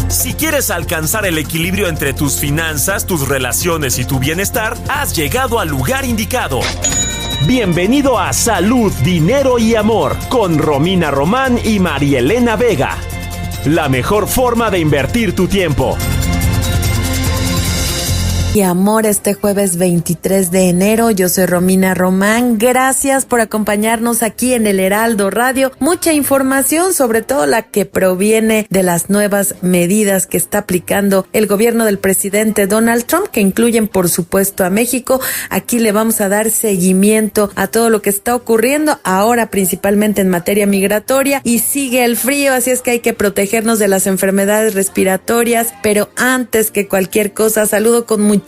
Si quieres alcanzar el equilibrio entre tus finanzas, tus relaciones y tu bienestar, has llegado al lugar indicado. Bienvenido a Salud, Dinero y Amor con Romina Román y Marielena Vega. La mejor forma de invertir tu tiempo. Y amor, este jueves 23 de enero, yo soy Romina Román. Gracias por acompañarnos aquí en el Heraldo Radio. Mucha información, sobre todo la que proviene de las nuevas medidas que está aplicando el gobierno del presidente Donald Trump, que incluyen, por supuesto, a México. Aquí le vamos a dar seguimiento a todo lo que está ocurriendo ahora, principalmente en materia migratoria. Y sigue el frío, así es que hay que protegernos de las enfermedades respiratorias. Pero antes que cualquier cosa, saludo con muchísimo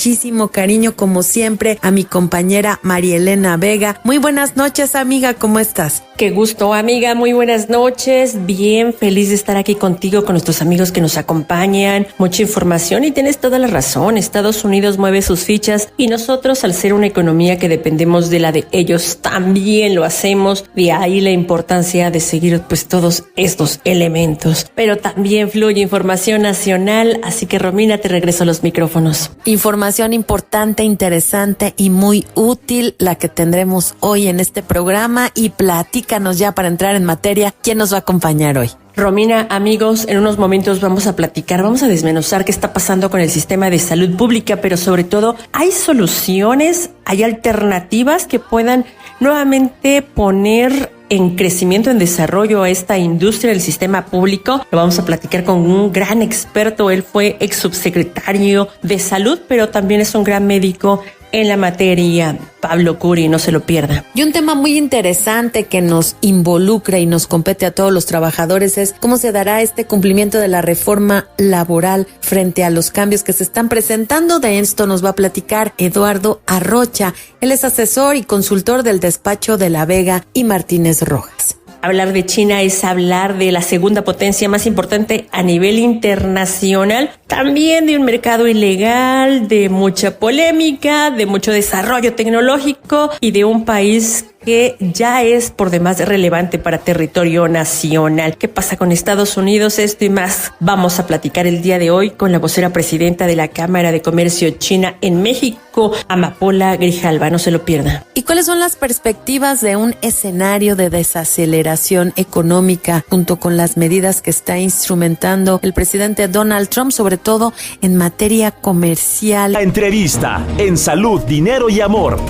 cariño, como siempre, a mi compañera Marielena Vega. Muy buenas noches, amiga, ¿cómo estás? Qué gusto, amiga, muy buenas noches. Bien, feliz de estar aquí contigo, con nuestros amigos que nos acompañan. Mucha información y tienes toda la razón. Estados Unidos mueve sus fichas y nosotros, al ser una economía que dependemos de la de ellos, también lo hacemos. De ahí la importancia de seguir pues todos estos elementos. Pero también fluye información nacional, así que Romina, te regreso a los micrófonos. Información importante, interesante y muy útil la que tendremos hoy en este programa, y platícanos ya para entrar en materia, ¿quién nos va a acompañar hoy? Romina, amigos, en unos momentos vamos a platicar, vamos a desmenuzar qué está pasando con el sistema de salud pública, pero sobre todo, ¿hay soluciones, hay alternativas que puedan nuevamente poner en crecimiento, en desarrollo a esta industria del sistema público? Lo vamos a platicar con un gran experto. Él fue ex subsecretario de salud, pero también es un gran médico en la materia, Pablo Curi, no se lo pierda. Y un tema muy interesante que nos involucra y nos compete a todos los trabajadores es cómo se dará este cumplimiento de la reforma laboral frente a los cambios que se están presentando. De esto nos va a platicar Eduardo Arrocha. Él es asesor y consultor del despacho de La Vega y Martínez Rojas. Hablar de China es hablar de la segunda potencia más importante a nivel internacional, también de un mercado ilegal, de mucha polémica, de mucho desarrollo tecnológico y de un país que ya es por demás relevante para territorio nacional. ¿Qué pasa con Estados Unidos? Esto y más vamos a platicar el día de hoy con la vocera presidenta de la Cámara de Comercio China en México, Amapola Grijalva, no se lo pierda. ¿Y cuáles son las perspectivas de un escenario de desaceleración económica junto con las medidas que está instrumentando el presidente Donald Trump, sobre todo en materia comercial? La entrevista en Salud, Dinero y Amor.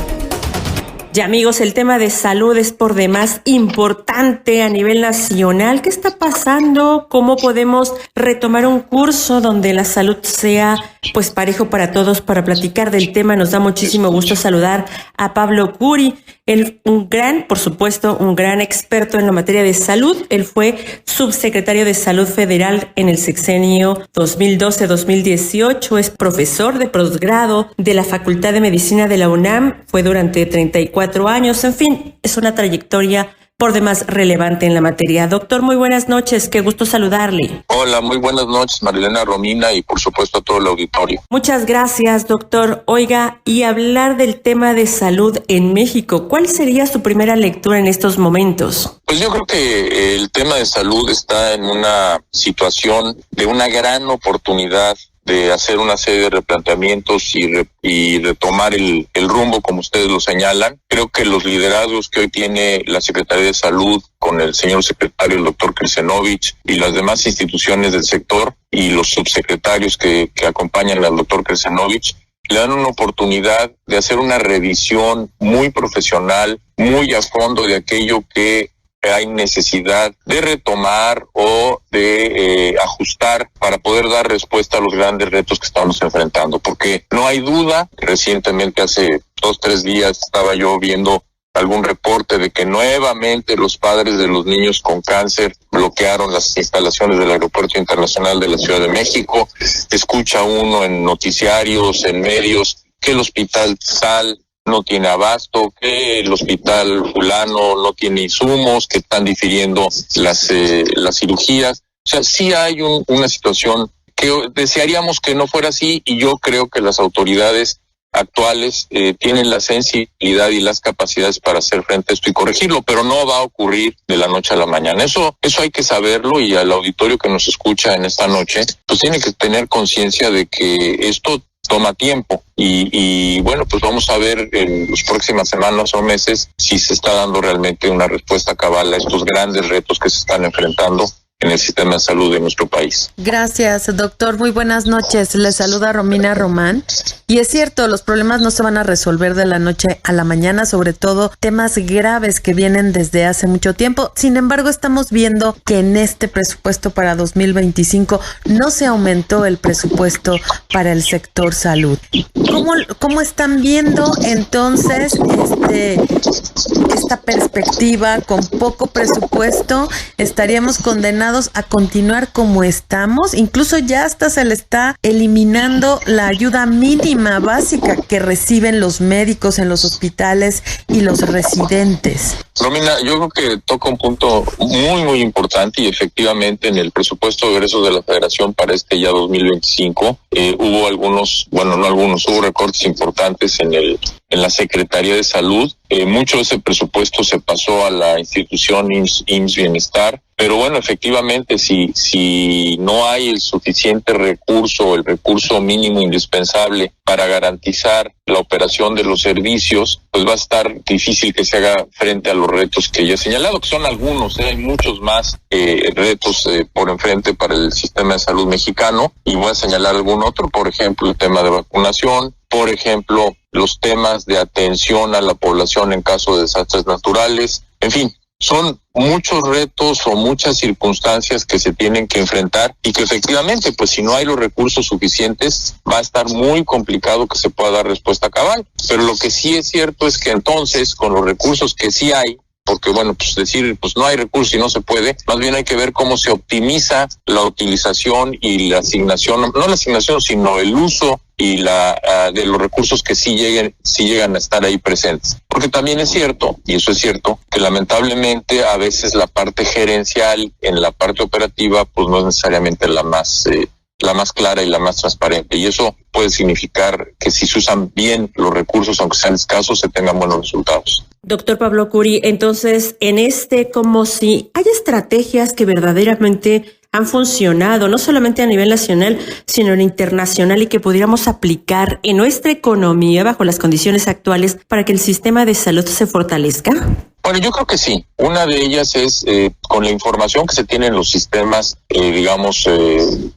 Ya, amigos, el tema de salud es por demás importante a nivel nacional. ¿Qué está pasando? ¿Cómo podemos retomar un curso donde la salud sea pues parejo para todos? Para platicar del tema nos da muchísimo gusto saludar a Pablo Curi. Él, por supuesto, un gran experto en la materia de salud. Él fue subsecretario de Salud Federal en el sexenio 2012-2018. Es profesor de posgrado de la Facultad de Medicina de la UNAM. Fue durante 34 años. En fin, es una trayectoria por demás relevante en la materia. Doctor, muy buenas noches, qué gusto saludarle. Hola, muy buenas noches, Marilena, Romina, y por supuesto a todo el auditorio. Muchas gracias, doctor. Oiga, y hablar del tema de salud en México, ¿cuál sería su primera lectura en estos momentos? Pues yo creo que el tema de salud está en una situación de una gran oportunidad de hacer una serie de replanteamientos y retomar el rumbo, como ustedes lo señalan. Creo que los liderazgos que hoy tiene la Secretaría de Salud con el señor secretario, el doctor Krecenovich, y las demás instituciones del sector y los subsecretarios que acompañan al doctor Krecenovich, le dan una oportunidad de hacer una revisión muy profesional, muy a fondo de aquello que hay necesidad de retomar o de ajustar para poder dar respuesta a los grandes retos que estamos enfrentando. Porque no hay duda, recientemente hace 2-3 días estaba yo viendo algún reporte de que nuevamente los padres de los niños con cáncer bloquearon las instalaciones del Aeropuerto Internacional de la Ciudad de México. Escucha uno en noticiarios, en medios, que el hospital tal no tiene abasto, que el hospital fulano no tiene insumos, que están difiriendo las cirugías. O sea, sí hay una situación que desearíamos que no fuera así, y yo creo que las autoridades actuales tienen la sensibilidad y las capacidades para hacer frente a esto y corregirlo, pero no va a ocurrir de la noche a la mañana. Eso hay que saberlo, y al auditorio que nos escucha en esta noche, pues tiene que tener conciencia de que esto toma tiempo y bueno, pues vamos a ver en las próximas semanas o meses si se está dando realmente una respuesta cabal a estos grandes retos que se están enfrentando en el sistema de salud de nuestro país. Gracias, doctor. Muy buenas noches. Le saluda Romina Román. Y es cierto, los problemas no se van a resolver de la noche a la mañana, sobre todo temas graves que vienen desde hace mucho tiempo. Sin embargo, estamos viendo que en este presupuesto para 2025 no se aumentó el presupuesto para el sector salud. ¿Cómo están viendo entonces esta perspectiva con poco presupuesto? ¿Estaríamos condenados a continuar como estamos? Incluso ya hasta se le está eliminando la ayuda mínima básica que reciben los médicos en los hospitales y los residentes. Romina, yo creo que toca un punto muy, muy importante, y efectivamente en el presupuesto de egresos de la Federación para este ya 2025 hubo recortes importantes en la Secretaría de Salud. Mucho de ese presupuesto se pasó a la institución IMSS Bienestar, pero bueno, efectivamente si no hay el suficiente recurso, el recurso mínimo indispensable para garantizar la operación de los servicios, pues va a estar difícil que se haga frente a los retos que ya he señalado, que son algunos, hay muchos más retos por enfrente para el sistema de salud mexicano, y voy a señalar algún otro, por ejemplo, el tema de vacunación, por ejemplo, los temas de atención a la población en caso de desastres naturales, en fin. Son muchos retos o muchas circunstancias que se tienen que enfrentar, y que efectivamente, pues si no hay los recursos suficientes, va a estar muy complicado que se pueda dar respuesta cabal. Pero lo que sí es cierto es que entonces, con los recursos que sí hay, porque bueno, pues decir, pues no hay recursos y no se puede, más bien hay que ver cómo se optimiza la utilización y la asignación, no la asignación, sino el uso y de los recursos que sí llegan a estar ahí presentes. Porque también es cierto, y eso es cierto, que lamentablemente a veces la parte gerencial en la parte operativa pues no es necesariamente la más clara y la más transparente, y eso puede significar que si se usan bien los recursos, aunque sean escasos, se tengan buenos resultados. Doctor Pablo Curi, entonces como si hay estrategias que verdaderamente han funcionado, no solamente a nivel nacional, sino en internacional, y que pudiéramos aplicar en nuestra economía bajo las condiciones actuales para que el sistema de salud se fortalezca. Bueno, yo creo que sí. Una de ellas es con la información que se tiene en los sistemas,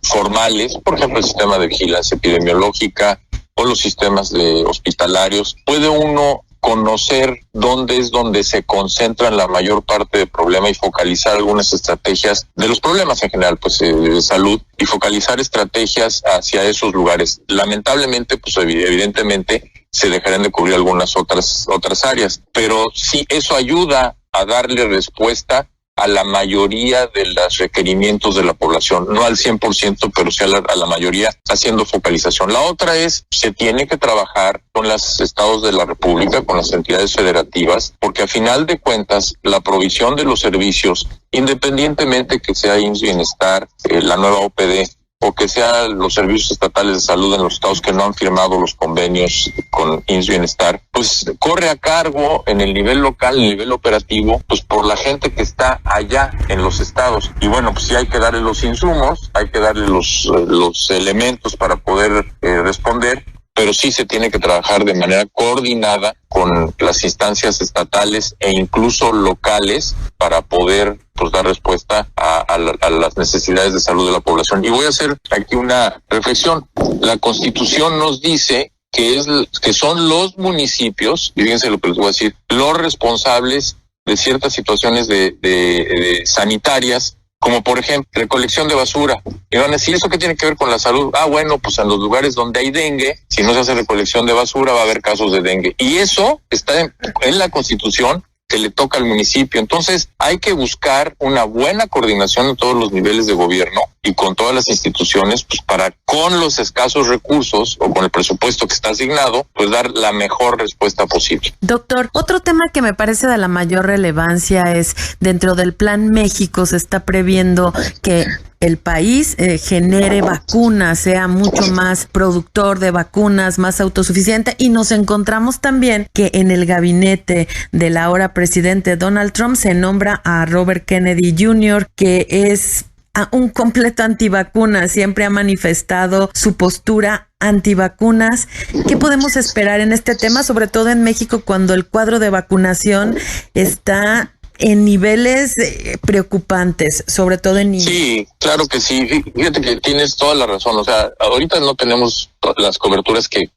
formales, por ejemplo, el sistema de vigilancia epidemiológica o los sistemas hospitalarios, puede uno conocer dónde se concentran la mayor parte del problema y focalizar algunas estrategias de los problemas en general, pues de salud, y focalizar estrategias hacia esos lugares. Lamentablemente, pues evidentemente se dejarán de cubrir algunas otras áreas, pero sí, eso ayuda a darle respuesta a la mayoría de los requerimientos de la población, no al 100%, pero sí a la mayoría, haciendo focalización. La otra es, se tiene que trabajar con los estados de la República, con las entidades federativas, porque a final de cuentas, la provisión de los servicios, independientemente que sea IMSS Bienestar, la nueva OPD, o que sean los servicios estatales de salud en los estados que no han firmado los convenios con IMSS Bienestar, pues corre a cargo en el nivel local, en el nivel operativo, pues por la gente que está allá en los estados. Y bueno, pues sí hay que darle los insumos, hay que darle los elementos para poder responder, pero sí se tiene que trabajar de manera coordinada con las instancias estatales e incluso locales para poder dar respuesta a las necesidades de salud de la población. Y voy a hacer aquí una reflexión. La Constitución nos dice que son los municipios, y fíjense lo que les voy a decir, los responsables de ciertas situaciones de sanitarias, como por ejemplo recolección de basura. Y van a decir, ¿eso qué tiene que ver con la salud? Bueno, pues en los lugares donde hay dengue, si no se hace recolección de basura va a haber casos de dengue. Y eso está en la Constitución, que le toca al municipio. Entonces hay que buscar una buena coordinación en todos los niveles de gobierno y con todas las instituciones, pues para, con los escasos recursos o con el presupuesto que está asignado, pues dar la mejor respuesta posible. Doctor, otro tema que me parece de la mayor relevancia es, dentro del Plan México se está previendo que el país genere vacunas, sea mucho más productor de vacunas, más autosuficiente, y nos encontramos también que en el gabinete del ahora presidente Donald Trump se nombra a Robert Kennedy Jr., que es un completo antivacuna, siempre ha manifestado su postura antivacunas. ¿Qué podemos esperar en este tema, sobre todo en México, cuando el cuadro de vacunación está en niveles preocupantes, sobre todo en niños? Sí, claro que sí. Fíjate que tienes toda la razón. O sea, ahorita no tenemos las coberturas que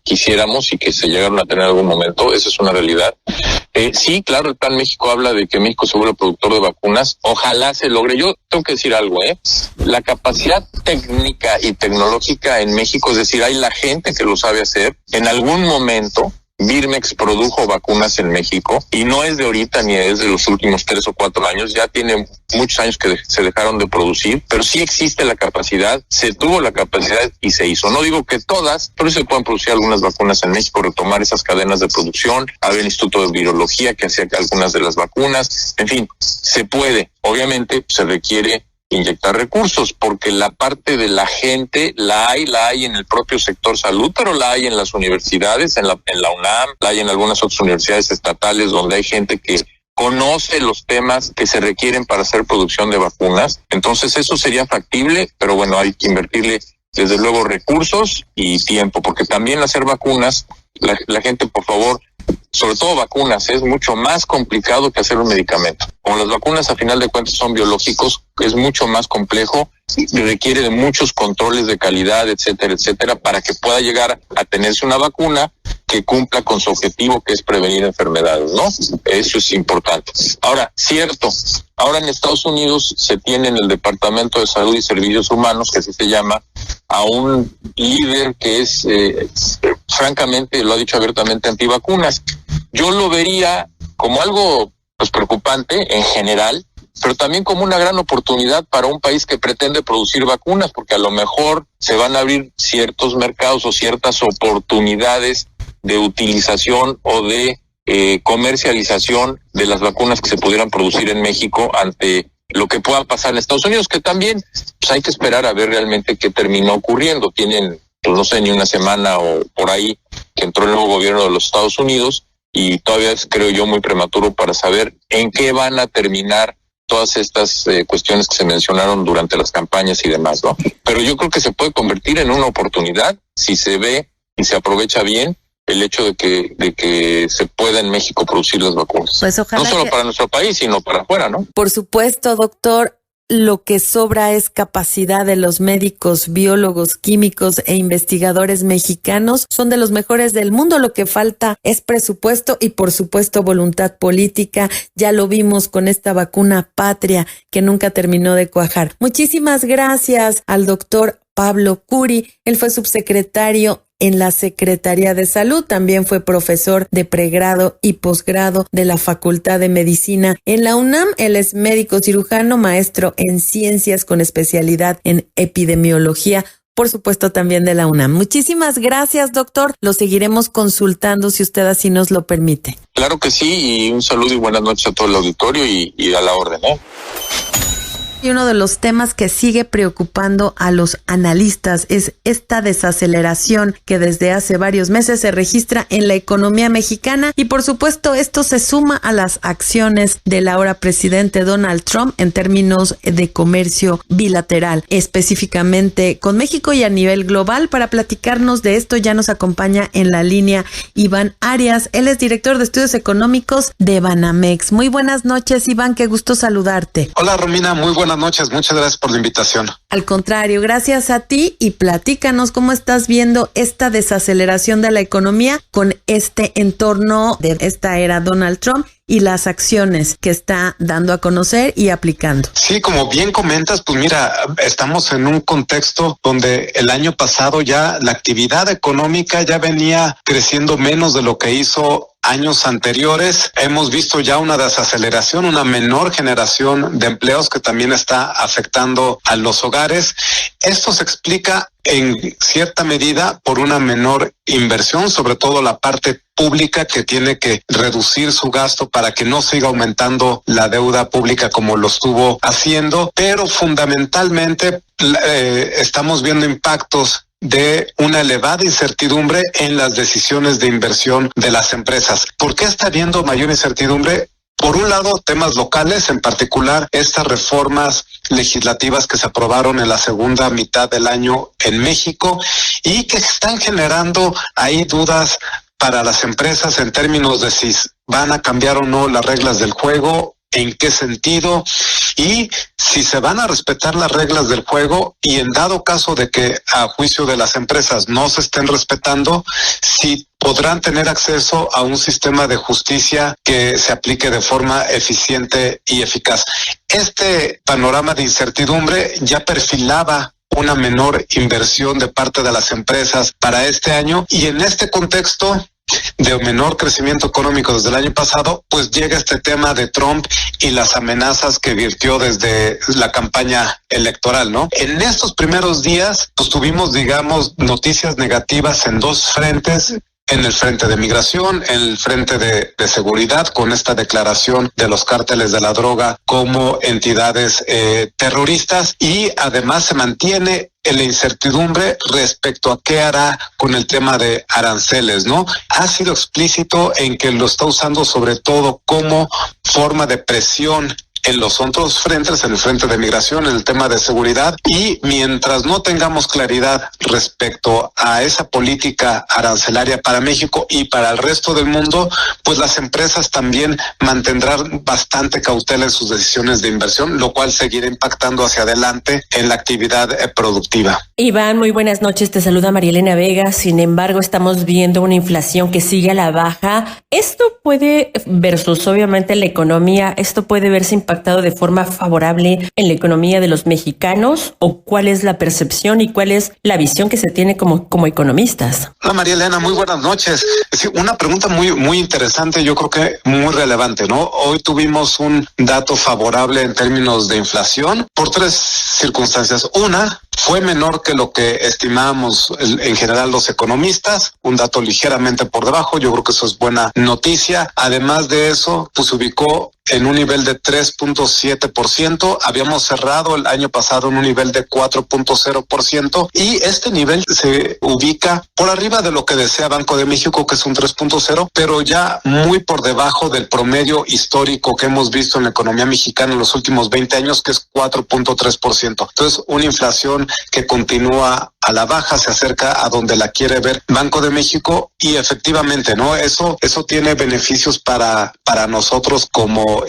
quisiéramos y que se llegaron a tener en algún momento. Esa es una realidad. Sí, claro, el Plan México habla de que México se vuelve productor de vacunas. Ojalá se logre. Yo tengo que decir algo, la capacidad técnica y tecnológica en México, es decir, hay la gente que lo sabe hacer. En algún momento Birmex produjo vacunas en México y no es de ahorita ni es de los últimos 3 o 4 años, ya tiene muchos años que se dejaron de producir, pero sí existe la capacidad, se tuvo la capacidad y se hizo. No digo que todas, pero se pueden producir algunas vacunas en México, retomar esas cadenas de producción. Había el Instituto de Virología que hacía algunas de las vacunas. En fin, se puede. Obviamente se requiere inyectar recursos, porque la parte de la gente la hay en el propio sector salud, pero la hay en las universidades, en la UNAM, la hay en algunas otras universidades estatales donde hay gente que conoce los temas que se requieren para hacer producción de vacunas. Entonces eso sería factible, pero bueno, hay que invertirle desde luego recursos y tiempo, porque también hacer vacunas, la gente, por favor, sobre todo vacunas, es mucho más complicado que hacer un medicamento. Como las vacunas a final de cuentas son biológicos, es mucho más complejo y requiere de muchos controles de calidad, etcétera, etcétera, para que pueda llegar a tenerse una vacuna que cumpla con su objetivo, que es prevenir enfermedades, ¿no? Eso es importante. Ahora, cierto, ahora en Estados Unidos se tiene en el Departamento de Salud y Servicios Humanos, que así se llama, a un líder que es, francamente, lo ha dicho abiertamente, antivacunas. Yo lo vería como algo pues preocupante en general, pero también como una gran oportunidad para un país que pretende producir vacunas, porque a lo mejor se van a abrir ciertos mercados o ciertas oportunidades de utilización o de comercialización de las vacunas que se pudieran producir en México ante lo que pueda pasar en Estados Unidos, que también pues hay que esperar a ver realmente qué terminó ocurriendo. Tienen, pues no sé, ni una semana o por ahí que entró el nuevo gobierno de los Estados Unidos y todavía es, creo yo, muy prematuro para saber en qué van a terminar todas estas cuestiones que se mencionaron durante las campañas y demás, ¿no? Pero yo creo que se puede convertir en una oportunidad si se ve y se aprovecha bien el hecho de que se pueda en México producir las vacunas. Pues ojalá no solo para nuestro país, sino para afuera, ¿no? Por supuesto, doctor. Lo que sobra es capacidad de los médicos, biólogos, químicos e investigadores mexicanos. Son de los mejores del mundo. Lo que falta es presupuesto y, por supuesto, voluntad política. Ya lo vimos con esta vacuna patria que nunca terminó de cuajar. Muchísimas gracias al doctor Pablo Curi. Él fue subsecretario en la Secretaría de Salud, también fue profesor de pregrado y posgrado de la Facultad de Medicina en la UNAM. Él es médico cirujano, maestro en ciencias con especialidad en epidemiología, por supuesto también de la UNAM. Muchísimas gracias, doctor. Lo seguiremos consultando si usted así nos lo permite. Claro que sí, y un saludo y buenas noches a todo el auditorio y a la orden, ¿eh? Y uno de los temas que sigue preocupando a los analistas es esta desaceleración que desde hace varios meses se registra en la economía mexicana, y por supuesto esto se suma a las acciones del ahora presidente Donald Trump en términos de comercio bilateral, específicamente con México y a nivel global. Para platicarnos de esto ya nos acompaña en la línea Iván Arias. Él es director de estudios económicos de Banamex. Muy buenas noches, Iván, qué gusto saludarte. Hola, Romina, muy buenas noches, muchas gracias por la invitación. Al contrario, gracias a ti, y platícanos cómo estás viendo esta desaceleración de la economía con este entorno de esta era Donald Trump y las acciones que está dando a conocer y aplicando. Sí, como bien comentas, pues mira, estamos en un contexto donde el año pasado ya la actividad económica ya venía creciendo menos de lo que hizo años anteriores. Hemos visto ya una desaceleración, una menor generación de empleos que también está afectando a los hogares. Esto se explica en cierta medida por una menor inversión, sobre todo la parte pública, que tiene que reducir su gasto para que no siga aumentando la deuda pública como lo estuvo haciendo, pero fundamentalmente estamos viendo impactos de una elevada incertidumbre en las decisiones de inversión de las empresas. ¿Por qué está habiendo mayor incertidumbre? Por un lado, temas locales, en particular estas reformas legislativas que se aprobaron en la segunda mitad del año en México y que están generando ahí dudas para las empresas en términos de si van a cambiar o no las reglas del juego, en qué sentido y si se van a respetar las reglas del juego, y en dado caso de que a juicio de las empresas no se estén respetando, si podrán tener acceso a un sistema de justicia que se aplique de forma eficiente y eficaz. Este panorama de incertidumbre ya perfilaba una menor inversión de parte de las empresas para este año, y en este contexto de menor crecimiento económico desde el año pasado, pues llega este tema de Trump y las amenazas que virtió desde la campaña electoral, ¿no? En estos primeros días, pues tuvimos, digamos, noticias negativas en dos frentes. En el frente de migración, en el frente de seguridad, con esta declaración de los cárteles de la droga como entidades terroristas, y además se mantiene la incertidumbre respecto a qué hará con el tema de aranceles, ¿no? Ha sido explícito en que lo está usando sobre todo como forma de presión en los otros frentes, en el frente de migración, en el tema de seguridad, y mientras no tengamos claridad respecto a esa política arancelaria para México y para el resto del mundo, pues las empresas también mantendrán bastante cautela en sus decisiones de inversión, lo cual seguirá impactando hacia adelante en la actividad productiva. Iván, muy buenas noches, te saluda María Elena Vega. Sin embargo, estamos viendo una inflación que sigue a la baja. Esto puede, versus obviamente la economía, esto puede verse impactado de forma favorable en la economía de los mexicanos, o cuál es la percepción y cuál es la visión que se tiene como economistas. Hola María Elena, muy buenas noches. Sí, una pregunta muy interesante, yo creo que muy relevante, ¿no? Hoy tuvimos un dato favorable en términos de inflación por tres circunstancias. Una, fue menor que lo que estimábamos en general los economistas, un dato ligeramente por debajo. Yo creo que eso es buena noticia. Además de eso, pues se ubicó en un nivel de 3.7%. Habíamos cerrado el año pasado en un nivel de 4.0%, y este nivel se ubica por arriba de lo que desea Banco de México, que es un 3.0, pero ya muy por debajo del promedio histórico que hemos visto en la economía mexicana en los últimos 20 años, que es 4.3%. Entonces, una inflación que continúa a la baja, se acerca a donde la quiere ver Banco de México, y efectivamente, ¿no? Eso tiene beneficios para nosotros como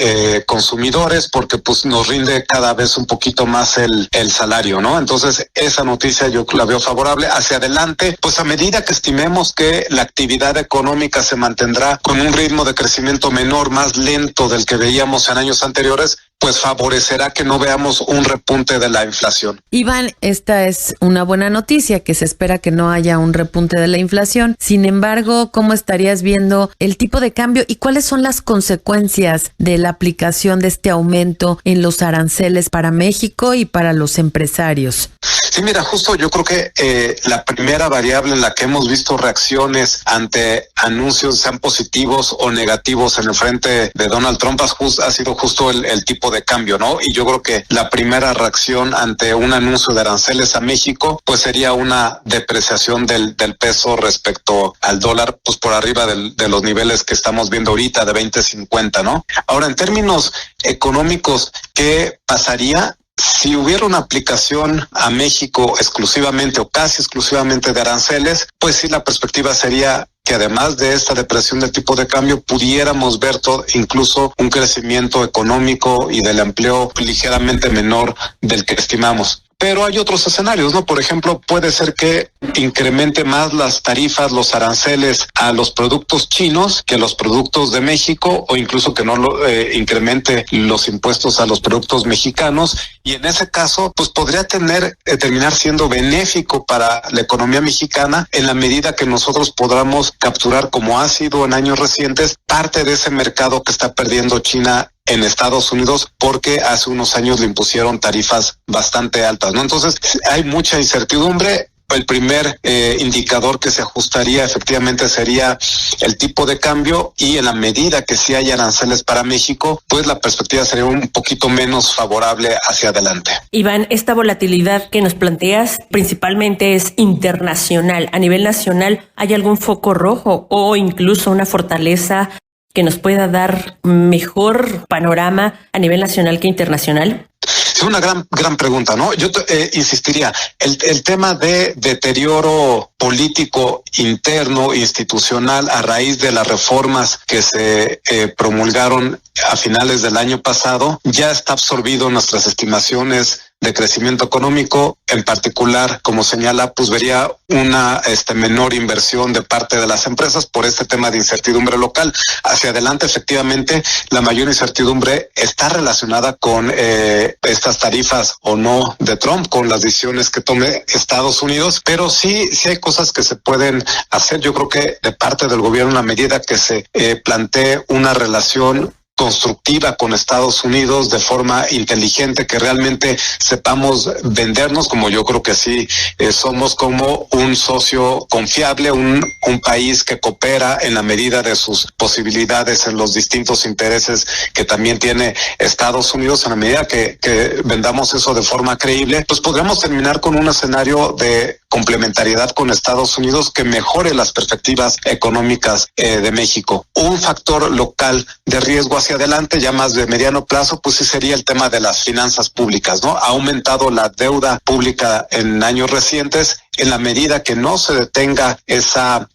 consumidores, porque pues nos rinde cada vez un poquito más el salario, ¿no? Entonces, esa noticia yo la veo favorable. Hacia adelante, pues a medida que estimemos que la actividad económica se mantendrá con un ritmo de crecimiento menor, más lento del que veíamos en años anteriores, pues favorecerá que no veamos un repunte de la inflación. Iván, esta es una buena noticia, que se espera que no haya un repunte de la inflación. Sin embargo, ¿cómo estarías viendo el tipo de cambio y cuáles son las consecuencias de la aplicación de este aumento en los aranceles para México y para los empresarios? Sí, mira, justo yo creo que la primera variable en la que hemos visto reacciones ante anuncios, sean positivos o negativos, en el frente de Donald Trump ha sido justo el tipo de cambio, ¿no? Y yo creo que la primera reacción ante un anuncio de aranceles a México, pues sería una depreciación del peso respecto al dólar, pues por arriba de los niveles que estamos viendo ahorita, de 20.50, ¿no? Ahora, en términos económicos, ¿qué pasaría si hubiera una aplicación a México exclusivamente o casi exclusivamente de aranceles? Pues sí, la perspectiva sería que además de esta depresión del tipo de cambio, pudiéramos ver incluso un crecimiento económico y del empleo ligeramente menor del que estimamos. pero hay otros escenarios, ¿no? Por ejemplo, puede ser que incremente más las tarifas, los aranceles a los productos chinos que los productos de México, o incluso que no incremente los impuestos a los productos mexicanos, y en ese caso pues podría terminar siendo benéfico para la economía mexicana en la medida que nosotros podamos capturar, como ha sido en años recientes, parte de ese mercado que está perdiendo China en Estados Unidos, porque hace unos años le impusieron tarifas bastante altas, ¿no? Entonces hay mucha incertidumbre. El primer indicador que se ajustaría efectivamente sería el tipo de cambio, y en la medida que sí hay aranceles para México, pues la perspectiva sería un poquito menos favorable hacia adelante. Iván, esta volatilidad que nos planteas principalmente es internacional. A nivel nacional, ¿hay algún foco rojo o incluso una fortaleza que nos pueda dar mejor panorama a nivel nacional que internacional? Es una gran pregunta, ¿no? Yo insistiría, el tema de deterioro político interno, institucional, a raíz de las reformas que se promulgaron a finales del año pasado, ya está absorbido en nuestras estimaciones de crecimiento económico. En particular, como señala, pues vería una menor inversión de parte de las empresas por este tema de incertidumbre local. Hacia adelante, efectivamente, la mayor incertidumbre está relacionada con estas tarifas o no de Trump, con las decisiones que tome Estados Unidos, pero sí hay cosas que se pueden hacer. Yo creo que de parte del gobierno, en la medida que se plantee una relación constructiva con Estados Unidos de forma inteligente, que realmente sepamos vendernos, como yo creo que sí somos, como un socio confiable, un país que coopera en la medida de sus posibilidades en los distintos intereses que también tiene Estados Unidos. En la medida que vendamos eso de forma creíble, pues podríamos terminar con un escenario de complementariedad con Estados Unidos que mejore las perspectivas económicas de México. Un factor local de riesgo hacia adelante, ya más de mediano plazo, pues sí sería el tema de las finanzas públicas, ¿no? Ha aumentado la deuda pública en años recientes. En la medida que no se detenga esa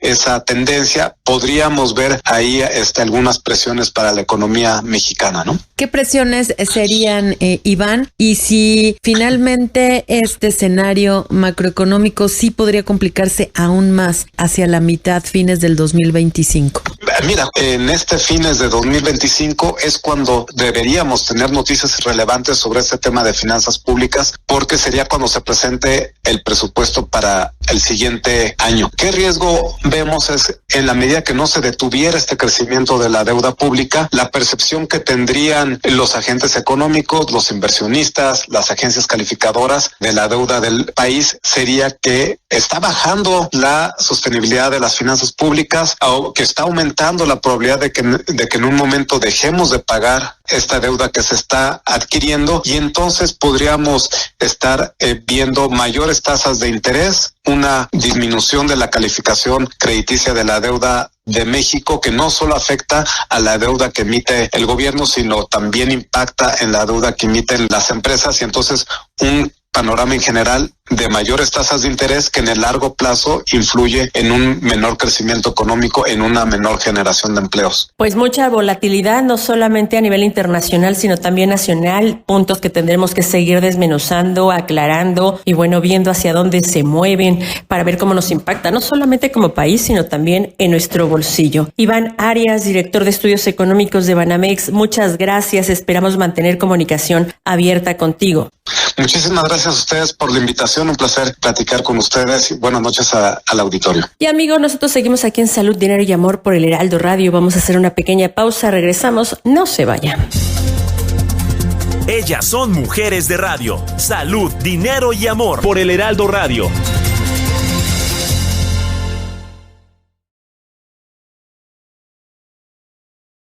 tendencia, podríamos ver ahí algunas presiones para la economía mexicana, ¿no? ¿Qué presiones serían, Iván? Y si finalmente este escenario macroeconómico sí podría complicarse aún más hacia la mitad, fines del 2025. Mira, en fines de 2025 es cuando deberíamos tener noticias relevantes sobre este tema de finanzas públicas, porque sería cuando se presente el presupuesto para el siguiente año. ¿Qué riesgo vemos? Es en la medida que no se detuviera este crecimiento de la deuda pública, la percepción que tendrían los agentes económicos, los inversionistas, las agencias calificadoras de la deuda del país sería que está bajando la sostenibilidad de las finanzas públicas, o que está aumentando la probabilidad de que en un momento dejemos de pagar esta deuda que se está adquiriendo, y entonces podríamos estar viendo mayores tasas de interés, una disminución de la calificación crediticia de la deuda de México, que no solo afecta a la deuda que emite el gobierno, sino también impacta en la deuda que emiten las empresas, y entonces un panorama en general de mayores tasas de interés que en el largo plazo influye en un menor crecimiento económico, en una menor generación de empleos. Pues mucha volatilidad, no solamente a nivel internacional, sino también nacional, puntos que tendremos que seguir desmenuzando, aclarando y bueno, viendo hacia dónde se mueven para ver cómo nos impacta, no solamente como país, sino también en nuestro bolsillo. Iván Arias, director de Estudios Económicos de Banamex, muchas gracias, esperamos mantener comunicación abierta contigo. Muchísimas gracias a ustedes por la invitación, un placer platicar con ustedes y buenas noches al auditorio. Y amigos, nosotros seguimos aquí en Salud, Dinero y Amor por el Heraldo Radio. Vamos a hacer una pequeña pausa, regresamos, no se vayan. Ellas son mujeres de radio. Salud, Dinero y Amor por el Heraldo Radio.